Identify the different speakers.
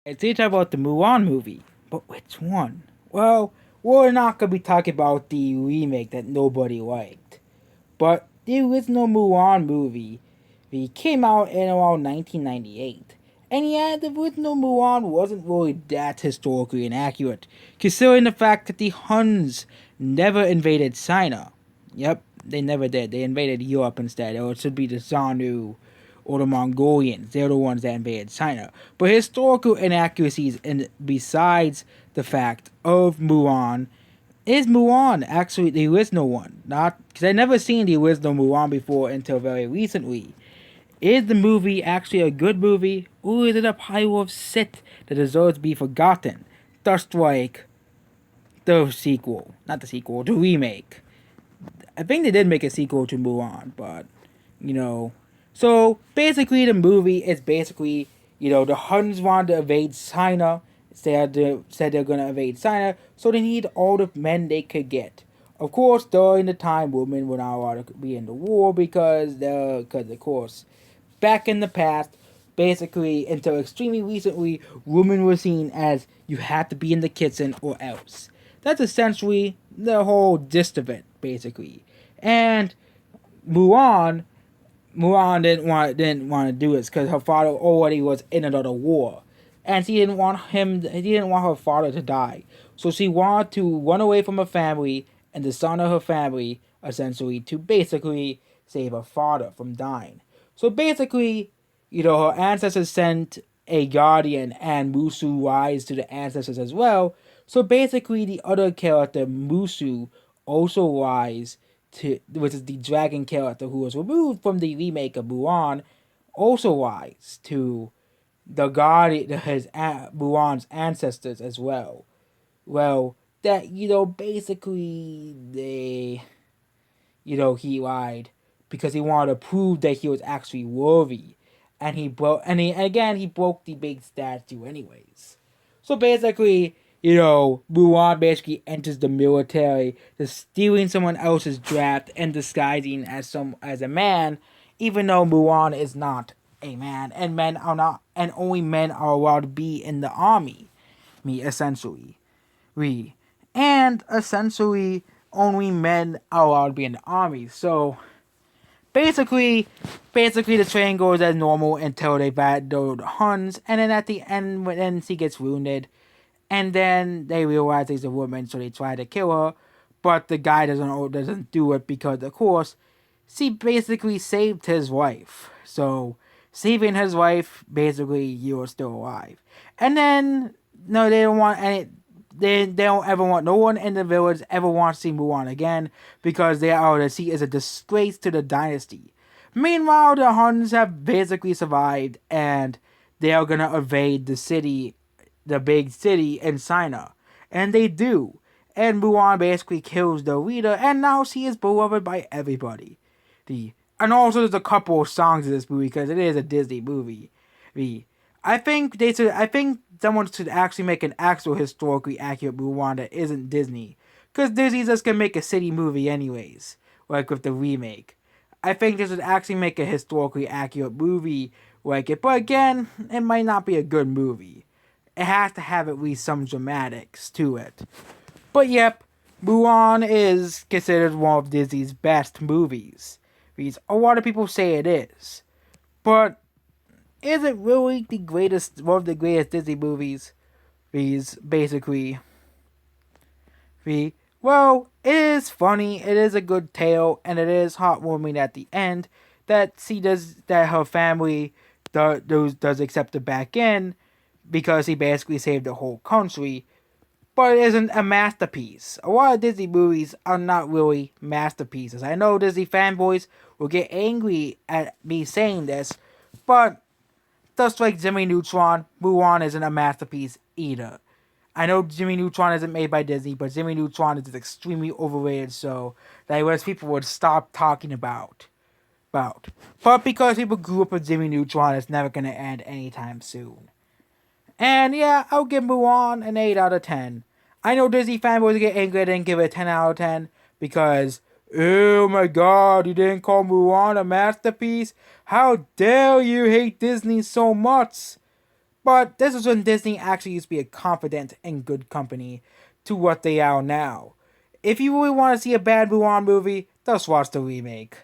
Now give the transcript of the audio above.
Speaker 1: It's each about the Mulan movie, but which one? Well, we're not gonna be talking about the remake that nobody liked, but the original Mulan movie. It came out in around 1998, and yeah, the original Mulan wasn't really that historically inaccurate, considering the fact that the Huns never invaded China. Yep, they never did. They invaded Europe instead, or it should be the Zanu or the Mongolians. They're the ones that invaded China. But historical inaccuracies, and besides the fact of Mulan, is Mulan actually the original one? Not because I never seen the original Mulan before until very recently. Is the movie actually a good movie, or is it a pile of shit that deserves to be forgotten? Just like the sequel, not the sequel, the remake. I think they did make a sequel to Mulan, but you know. So basically, the movie is basically the Huns wanted to invade China. Said they're gonna invade China, so they need all the men they could get. Of course, during the time, women were not allowed to be in the war because of course, back in the past, basically until extremely recently, women were seen as you had to be in the kitchen or else. That's essentially the whole gist of it, basically. And Mulan, Mulan didn't want to do this because her father already was in another war, and she didn't want him. She didn't want her father to die, so she wanted to run away from her family and dishonor her family, essentially to basically save her father from dying. So basically, her ancestors sent a guardian and Musu rise to the ancestors as well. So basically, the other character Musu also rise which is the dragon character who was removed from the remake of Mulan, also rise to the god Mulan's ancestors as well. Well, that basically he lied because he wanted to prove that he was actually worthy, and he broke the big statue anyways. So basically, Mulan basically enters the military, just stealing someone else's draft and disguising as a man, even though Mulan is not a man, and men are not, and only men are allowed to be in the army. Me essentially, we and essentially only men are allowed to be in the army. So basically, the train goes as normal until they battle the Huns, and then at the end, when she gets wounded, and then they realize she's a woman, so they try to kill her, but the guy doesn't do it because, of course, she basically saved his wife. So saving his wife, basically, you're still alive. And then no, they don't want any. They don't ever want no one in the village ever wants to see Mulan again because they are she is a disgrace to the dynasty. Meanwhile, the Huns have basically survived and they are gonna invade the big city in China, and they do. And Mulan basically kills the leader, and now she is beloved by everybody. The and also there's a couple of songs in this movie because it is a Disney movie. The I think they should. I think someone should actually make an actual historically accurate Mulan that isn't Disney, because Disney just can make a city movie anyways, like with the remake. I think they should actually make a historically accurate movie like it, but again, it might not be a good movie. It has to have at least some dramatics to it. But yep, Mulan is considered one of Disney's best movies. Because a lot of people say it is. But is it really one of the greatest Disney movies? Because basically, well, it is funny, it is a good tale, and it is heartwarming at the end that her family does accept her back in because he basically saved the whole country, but it isn't a masterpiece. A lot of Disney movies are not really masterpieces. I know Disney fanboys will get angry at me saying this, but just like Jimmy Neutron, Mulan isn't a masterpiece either. I know Jimmy Neutron isn't made by Disney, but Jimmy Neutron is an extremely overrated show that most people would stop talking about. But because people grew up with Jimmy Neutron, it's never gonna end anytime soon. And yeah, I'll give Mulan an 8 out of 10. I know Disney fanboys get angry and give it a 10 out of 10 because, oh my god, you didn't call Mulan a masterpiece? How dare you hate Disney so much? But this is when Disney actually used to be a confident and good company to what they are now. If you really want to see a bad Mulan movie, just watch the remake.